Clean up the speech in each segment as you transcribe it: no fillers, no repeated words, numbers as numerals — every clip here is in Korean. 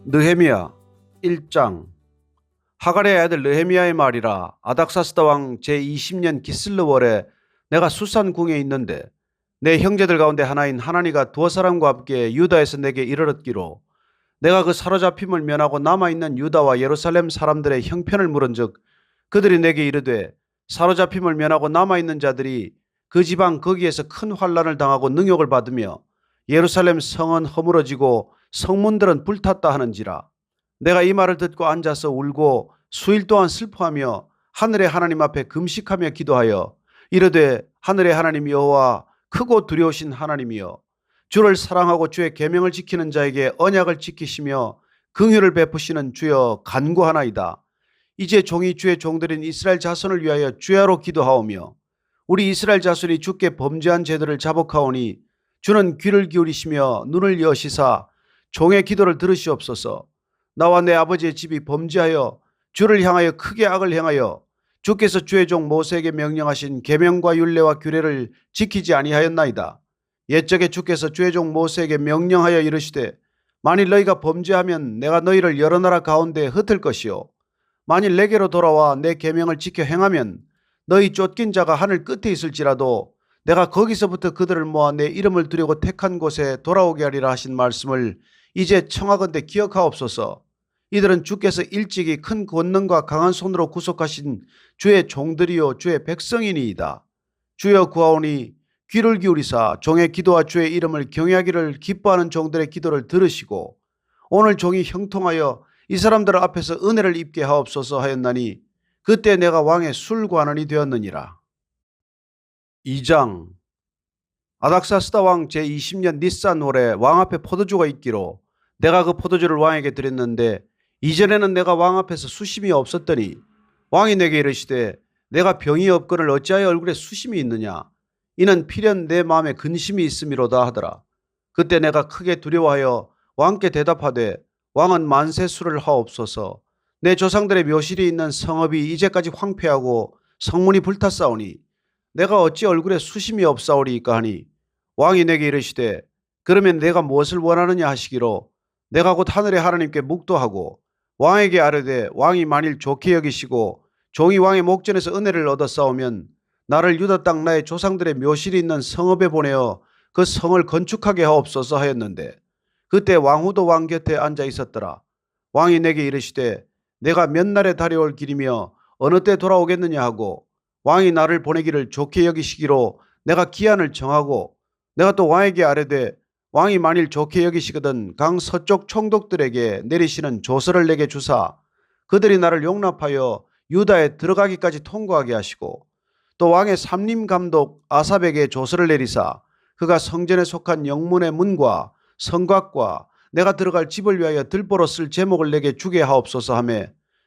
느헤미야 1장. 하갈의 아들 느헤미야의 말이라. 아닥사스다 왕 제20년 기슬르월에 내가 수산궁에 있는데 내 형제들 가운데 하나인 하나니가 두어 사람과 함께 유다에서 내게 이르렀기로, 내가 그 사로잡힘을 면하고 남아있는 유다와 예루살렘 사람들의 형편을 물은즉 그들이 내게 이르되, 사로잡힘을 면하고 남아있는 자들이 그 지방 거기에서 큰 환난을 당하고 능욕을 받으며 예루살렘 성은 허물어지고 성문들은 불탔다 하는지라. 내가 이 말을 듣고 앉아서 울고 수일 동안 슬퍼하며 하늘의 하나님 앞에 금식하며 기도하여 이르되, 하늘의 하나님 여호와, 크고 두려우신 하나님이여, 주를 사랑하고 주의 계명을 지키는 자에게 언약을 지키시며 긍휼을 베푸시는 주여, 간구하나이다. 이제 종이 주의 종들인 이스라엘 자손을 위하여 주야로 기도하오며 우리 이스라엘 자손이 주께 범죄한 죄들을 자복하오니 주는 귀를 기울이시며 눈을 여시사 종의 기도를 들으시옵소서. 나와 내 아버지의 집이 범죄하여 주를 향하여 크게 악을 행하여 주께서 주의 종 모세에게 명령하신 계명과 율례와 규례를 지키지 아니하였나이다. 옛적에 주께서 주의 종 모세에게 명령하여 이르시되, 만일 너희가 범죄하면 내가 너희를 여러 나라 가운데 흩을 것이요, 만일 내게로 돌아와 내 계명을 지켜 행하면 너희 쫓긴 자가 하늘 끝에 있을지라도 내가 거기서부터 그들을 모아 내 이름을 두려고 택한 곳에 돌아오게 하리라 하신 말씀을 이제 청하건대 기억하옵소서. 이들은 주께서 일찍이 큰 권능과 강한 손으로 구속하신 주의 종들이요 주의 백성이니이다. 주여 구하오니 귀를 기울이사 종의 기도와 주의 이름을 경외하기를 기뻐하는 종들의 기도를 들으시고 오늘 종이 형통하여 이 사람들 앞에서 은혜를 입게 하옵소서 하였나니 그때 내가 왕의 술관원이 되었느니라. 2장. 아닥사스다 왕 제20년 니산월에 왕 앞에 포도주가 있기로 내가 그 포도주를 왕에게 드렸는데, 이전에는 내가 왕 앞에서 수심이 없었더니 왕이 내게 이르시되, 내가 병이 없거늘 어찌하여 얼굴에 수심이 있느냐? 이는 필연 내 마음에 근심이 있음이로다 하더라. 그때 내가 크게 두려워하여 왕께 대답하되, 왕은 만세수를 하옵소서. 내 조상들의 묘실이 있는 성읍이 이제까지 황폐하고 성문이 불탔사오니 내가 어찌 얼굴에 수심이 없사오리이까 하니, 왕이 내게 이르시되, 그러면 내가 무엇을 원하느냐 하시기로 내가 곧 하늘의 하나님께 묵도하고 왕에게 아뢰되, 왕이 만일 좋게 여기시고 종이 왕의 목전에서 은혜를 얻었사오면 나를 유다 땅 나의 조상들의 묘실이 있는 성읍에 보내어 그 성을 건축하게 하옵소서 하였는데, 그때 왕후도 왕 곁에 앉아 있었더라. 왕이 내게 이르시되, 내가 몇 날에 달려올 길이며 어느 때 돌아오겠느냐 하고 왕이 나를 보내기를 좋게 여기시기로 내가 기한을 정하고, 내가 또 왕에게 아뢰되, 왕이 만일 좋게 여기시거든 강 서쪽 총독들에게 내리시는 조서를 내게 주사 그들이 나를 용납하여 유다에 들어가기까지 통과하게 하시고, 또 왕의 삼림감독 아삽에게 조서를 내리사 그가 성전에 속한 영문의 문과 성곽과 내가 들어갈 집을 위하여 들보로 쓸 제목을 내게 주게 하옵소서 하며,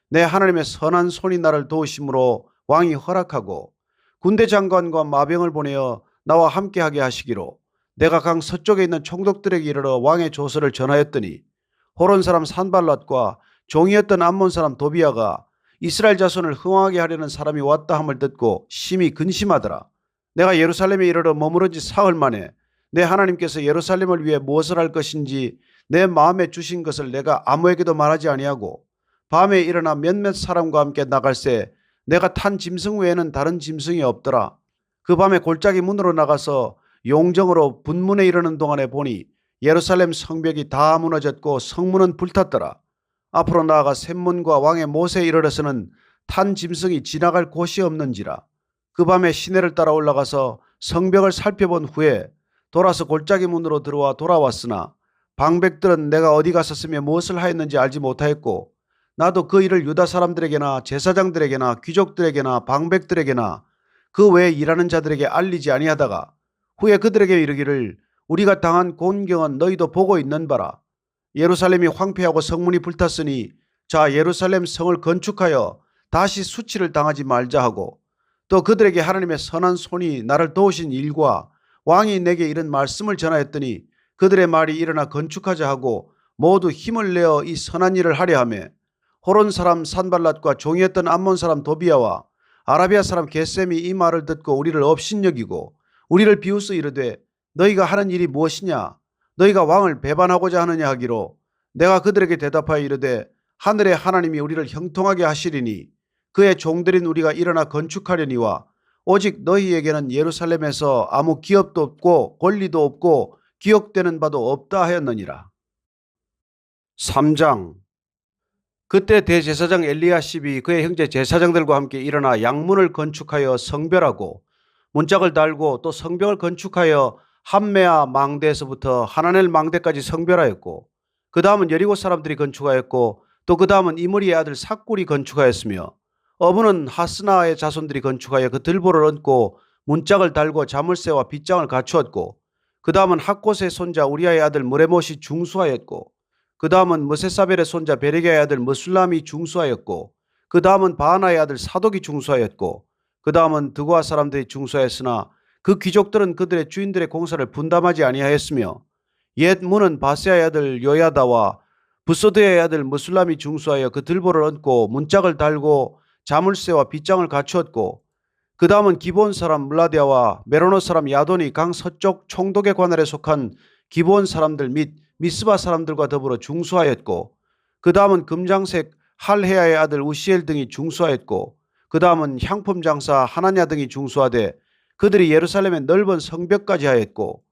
내 하나님의 선한 손이 나를 도우심으로 왕이 허락하고 군대 장관과 마병을 보내어 나와 함께하게 하시기로 내가 강 서쪽에 있는 총독들에게 이르러 왕의 조서를 전하였더니, 호론 사람 산발랏과 종이었던 암몬 사람 도비아가 이스라엘 자손을 흥하게 하려는 사람이 왔다 함을 듣고 심히 근심하더라. 내가 예루살렘에 이르러 머무른 지 사흘 만에 내 하나님께서 예루살렘을 위해 무엇을 할 것인지 내 마음에 주신 것을 내가 아무에게도 말하지 아니하고 밤에 일어나 몇몇 사람과 함께 나갈새 내가 탄 짐승 외에는 다른 짐승이 없더라. 그 밤에 골짜기 문으로 나가서 용정으로 분문에 이르는 동안에 보니 예루살렘 성벽이 다 무너졌고 성문은 불탔더라. 앞으로 나아가 샘문과 왕의 못에 이르러서는 탄 짐승이 지나갈 곳이 없는지라. 그 밤에 시내를 따라 올라가서 성벽을 살펴본 후에 돌아서 골짜기 문으로 들어와 돌아왔으나 방백들은 내가 어디 갔었으며 무엇을 하였는지 알지 못하였고, 나도 그 일을 유다 사람들에게나 제사장들에게나 귀족들에게나 방백들에게나 그 외에 일하는 자들에게 알리지 아니하다가 후에 그들에게 이르기를, 우리가 당한 곤경은 너희도 보고 있는 바라. 예루살렘이 황폐하고 성문이 불탔으니 자 예루살렘 성을 건축하여 다시 수치를 당하지 말자 하고, 또 그들에게 하나님의 선한 손이 나를 도우신 일과 왕이 내게 이런 말씀을 전하였더니 그들의 말이 일어나 건축하자 하고 모두 힘을 내어 이 선한 일을 하려 하며, 호론 사람 산발랏과 종이었던 암몬 사람 도비아와 아라비아 사람 게셈이 이 말을 듣고 우리를 업신여기고 우리를 비웃어 이르되, 너희가 하는 일이 무엇이냐? 너희가 왕을 배반하고자 하느냐 하기로 내가 그들에게 대답하여 이르되 하늘의 하나님이 우리를 형통하게 하시리니 그의 종들인 우리가 일어나 건축하려니와 오직 너희에게는 예루살렘에서 아무 기업도 없고 권리도 없고 기억되는 바도 없다 하였느니라. 3장. 그때 대제사장 엘리야십이 그의 형제 제사장들과 함께 일어나 양문을 건축하여 성별하고 문짝을 달고 또 성벽을 건축하여 함메아 망대에서부터 하나넬 망대까지 성별하였고 그 다음은 여리고 사람들이 건축하였고 또 그 다음은 이므리의 아들 삭굴이 건축하였으며 어부는 하스나의 자손들이 건축하여 그 들보를 얹고 문짝을 달고 자물쇠와 빗장을 갖추었고 그 다음은 학곳의 손자 우리아의 아들 무레못이 중수하였고 그 다음은 무세사벨의 손자 베레게의 아들 무술람이 중수하였고 그 다음은 바하나의 아들 사독이 중수하였고 그 다음은 드고아 사람들이 중수하였으나 그 귀족들은 그들의 주인들의 공사를 분담하지 아니하였으며 옛 문은 바세아의 아들 요야다와 부소드의 아들 무술람이 중수하여 그 들보를 얹고 문짝을 달고 자물쇠와 빗장을 갖추었고 그 다음은 기브온 사람 물라디아와 메로노 사람 야돈이 강 서쪽 총독의 관할에 속한 기브온 사람들 및 미스바 사람들과 더불어 중수하였고 그 다음은 금장색 할헤아의 아들 우시엘 등이 중수하였고 그 다음은 향품 장사 하나냐 등이 중수하되 그들이 예루살렘의 넓은 성벽까지 하였고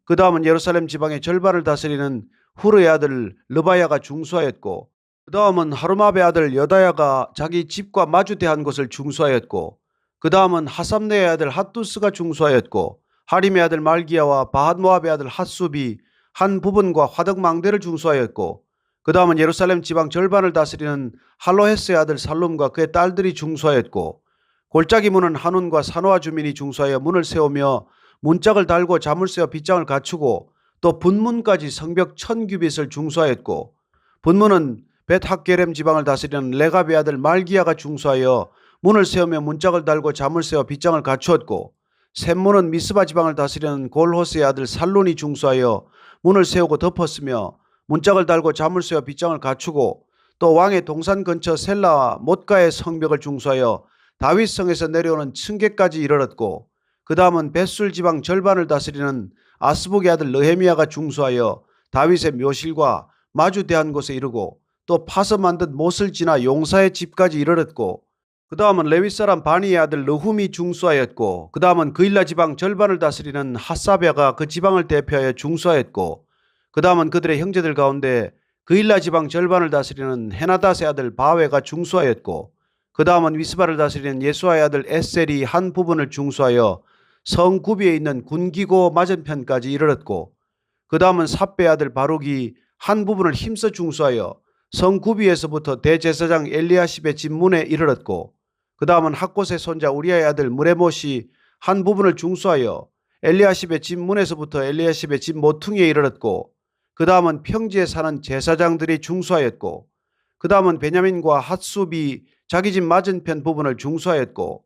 그 다음은 예루살렘 지방의 절반을 다스리는 후르의 아들 르바야가 중수하였고 그 다음은 하루마베 아들 여다야가 자기 집과 마주대한 곳을 중수하였고 그 다음은 하삼네의 아들 핫두스가 중수하였고 하림의 아들 말기야와 바핫모압의 아들 핫수비 한 부분과 화덕망대를 중수하였고 그 다음은 예루살렘 지방 절반을 다스리는 할로헤스의 아들 살룸과 그의 딸들이 중수하였고 골짜기 문은 한운과 산호아 주민이 중수하여 문을 세우며 문짝을 달고 자물쇠와 빗장을 갖추고 또 분문까지 성벽 1000규빗을 중수하였고 분문은 벳학게렘 지방을 다스리는 레갑의 아들 말기야가 중수하여 문을 세우며 문짝을 달고 자물쇠와 빗장을 갖추었고 샘문은 미스바 지방을 다스리는 골호스의 아들 살론이 중수하여 문을 세우고 덮었으며 문짝을 달고 자물쇠와 빗장을 갖추고 또 왕의 동산 근처 셀라와 못가의 성벽을 중수하여 다윗성에서 내려오는 층계까지 이르렀고 그 다음은 벳술 지방 절반을 다스리는 아스복의 아들 느헤미야가 중수하여 다윗의 묘실과 마주대한 곳에 이르고 또 파서 만든 못을 지나 용사의 집까지 이르렀고 그 다음은 레위 사람 바니의 아들 느훔이 중수하였고 그 다음은 그일라 지방 절반을 다스리는 하사베가 그 지방을 대표하여 중수하였고 그 다음은 그들의 형제들 가운데 그일라 지방 절반을 다스리는 헤나닷의 아들 바웨가 중수하였고 그 다음은 위스바를 다스리는 예수아의 아들 에셀이 한 부분을 중수하여 성 구비에 있는 군기고 맞은편까지 이르렀고 그 다음은 삽베의 아들 바룩이 한 부분을 힘써 중수하여 성 구비에서부터 대제사장 엘리야십의 집 문에 이르렀고 그 다음은 학곳의 손자 우리아의 아들 무레못이 한 부분을 중수하여 엘리야십의 집 문에서부터 엘리야십의 집 모퉁이에 이르렀고 그 다음은 평지에 사는 제사장들이 중수하였고 그 다음은 베냐민과 핫수비 자기 집 맞은편 부분을 중수하였고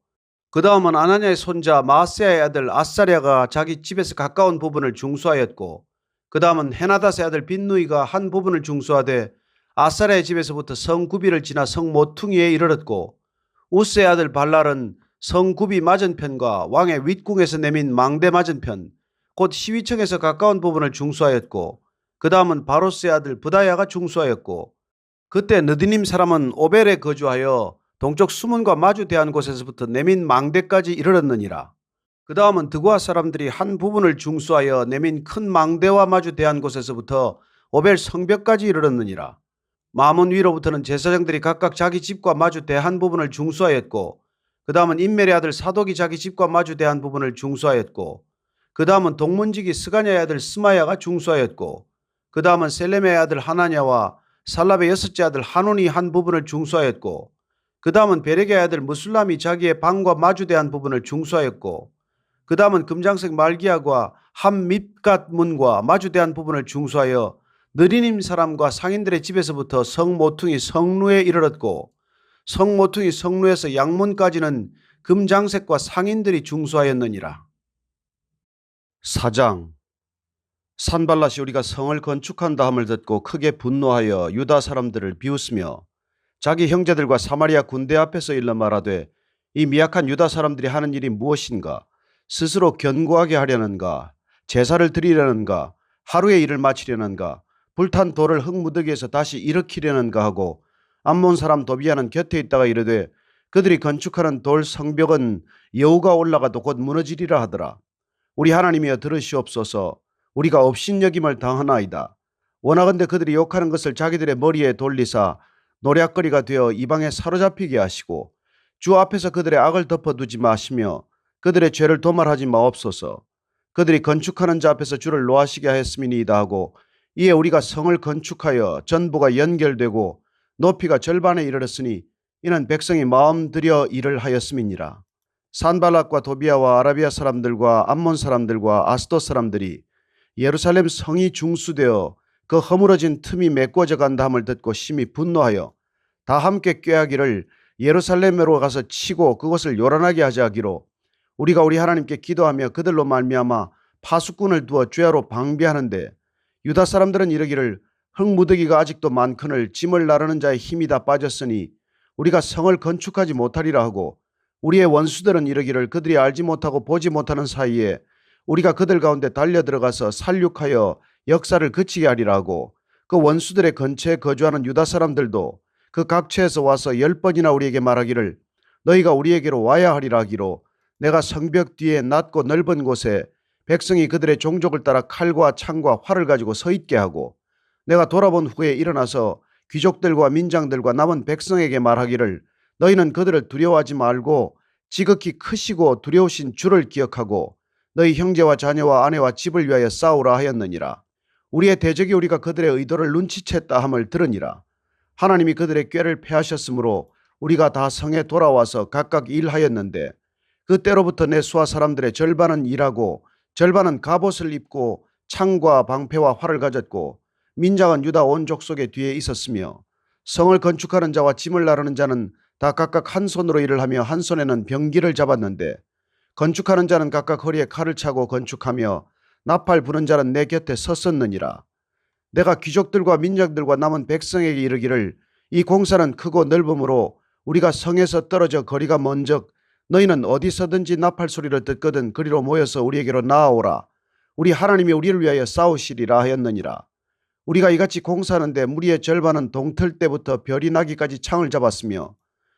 그 다음은 아나냐의 손자 마아세아의 아들 아사랴가 자기 집에서 가까운 부분을 중수하였고 그 다음은 헤나닷의 아들 빈누이가 한 부분을 중수하되 아사랴의 집에서부터 성구비를 지나 성모퉁이에 이르렀고 우스의 아들 발랄은 성구비 맞은편과 왕의 윗궁에서 내민 망대 맞은편 곧 시위청에서 가까운 부분을 중수하였고 그 다음은 바로스의 아들 부다야가 중수하였고 그때 느디님 사람은 오벨에 거주하여 동쪽 수문과 마주대한 곳에서부터 내민 망대까지 이르렀느니라. 그 다음은 드고아 사람들이 한 부분을 중수하여 내민 큰 망대와 마주대한 곳에서부터 오벨 성벽까지 이르렀느니라. 마문 위로부터는 제사장들이 각각 자기 집과 마주대한 부분을 중수하였고 그 다음은 인멜의 아들 사독이 자기 집과 마주대한 부분을 중수하였고 그 다음은 동문지기 스가냐의 아들 스마야가 중수하였고 그 다음은 셀렘의 아들 하나냐와 살랍의 여섯째 아들 한온이 한 부분을 중수하였고 그 다음은 베레게의 아들 무술람이 자기의 방과 마주대한 부분을 중수하였고 그 다음은 금장색 말기야과 함밉갓 문과 마주대한 부분을 중수하여 느리님 사람과 상인들의 집에서부터 성모퉁이 성루에 이르렀고 성모퉁이 성루에서 양문까지는 금장색과 상인들이 중수하였느니라. 4장. 산발랏이 우리가 성을 건축한다 함을 듣고 크게 분노하여 유다 사람들을 비웃으며 자기 형제들과 사마리아 군대 앞에서 일러 말하되 이 미약한 유다 사람들이 하는 일이 무엇인가? 스스로 견고하게 하려는가? 제사를 드리려는가? 하루의 일을 마치려는가? 불탄 돌을 흙무더기에서 다시 일으키려는가 하고 암몬 사람 도비아는 곁에 있다가 이르되 그들이 건축하는 돌 성벽은 여우가 올라가도 곧 무너지리라 하더라. 우리 하나님이여 들으시옵소서. 우리가 업신여김을 당하나이다. 원하건대 그들이 욕하는 것을 자기들의 머리에 돌리사 노략거리가 되어 이방에 사로잡히게 하시고 주 앞에서 그들의 악을 덮어두지 마시며 그들의 죄를 도말하지 마옵소서. 그들이 건축하는 자 앞에서 주를 노하시게 하였음이니이다 하고 이에 우리가 성을 건축하여 전부가 연결되고 높이가 절반에 이르렀으니 이는 백성이 마음 들여 일을 하였음이니라. 산발락과 도비아와 아라비아 사람들과 암몬 사람들과 아스돗 사람들이 예루살렘 성이 중수되어 그 허물어진 틈이 메꿔져 간다 함을 듣고 심히 분노하여 다 함께 꾀하기를 예루살렘으로 가서 치고 그것을 요란하게 하자 하기로 우리가 우리 하나님께 기도하며 그들로 말미암아 파수꾼을 두어 죄하로 방비하는데 유다 사람들은 이르기를 흙무더기가 아직도 많거늘 짐을 나르는 자의 힘이 다 빠졌으니 우리가 성을 건축하지 못하리라 하고 우리의 원수들은 이르기를 그들이 알지 못하고 보지 못하는 사이에 우리가 그들 가운데 달려들어가서 살육하여 역사를 그치게 하리라 하고 그 원수들의 근처에 거주하는 유다 사람들도 그 각처에서 와서 10번이나 우리에게 말하기를 너희가 우리에게로 와야 하리라 하기로 내가 성벽 뒤에 낮고 넓은 곳에 백성이 그들의 종족을 따라 칼과 창과 활을 가지고 서 있게 하고 내가 돌아본 후에 일어나서 귀족들과 민장들과 남은 백성에게 말하기를 너희는 그들을 두려워하지 말고 지극히 크시고 두려우신 주를 기억하고 너희 형제와 자녀와 아내와 집을 위하여 싸우라 하였느니라. 우리의 대적이 우리가 그들의 의도를 눈치챘다 함을 들으니라. 하나님이 그들의 꾀를 패하셨으므로 우리가 다 성에 돌아와서 각각 일하였는데 그때로부터 내 수하 사람들의 절반은 일하고 절반은 갑옷을 입고 창과 방패와 활을 가졌고 민장은 유다 온 족속의 뒤에 있었으며 성을 건축하는 자와 짐을 나르는 자는 다 각각 한 손으로 일을 하며 한 손에는 병기를 잡았는데 건축하는 자는 각각 허리에 칼을 차고 건축하며 나팔 부는 자는 내 곁에 섰었느니라. 내가 귀족들과 민장들과 남은 백성에게 이르기를 이 공사는 크고 넓음으로 우리가 성에서 떨어져 거리가 먼적 너희는 어디서든지 나팔 소리를 듣거든 그리로 모여서 우리에게로 나아오라. 우리 하나님이 우리를 위하여 싸우시리라 하였느니라. 우리가 이같이 공사하는데 무리의 절반은 동틀 때부터 별이 나기까지 창을 잡았으며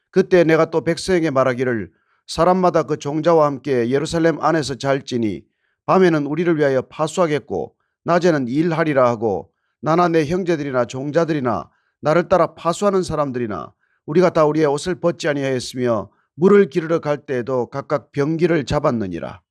그때 내가 또 백성에게 말하기를 사람마다 그 종자와 함께 예루살렘 안에서 잘지니 밤에는 우리를 위하여 파수하겠고 낮에는 일하리라 하고 나나 내 형제들이나 종자들이나 나를 따라 파수하는 사람들이나 우리가 다 우리의 옷을 벗지 아니하였으며 물을 기르러 갈 때에도 각각 병기를 잡았느니라.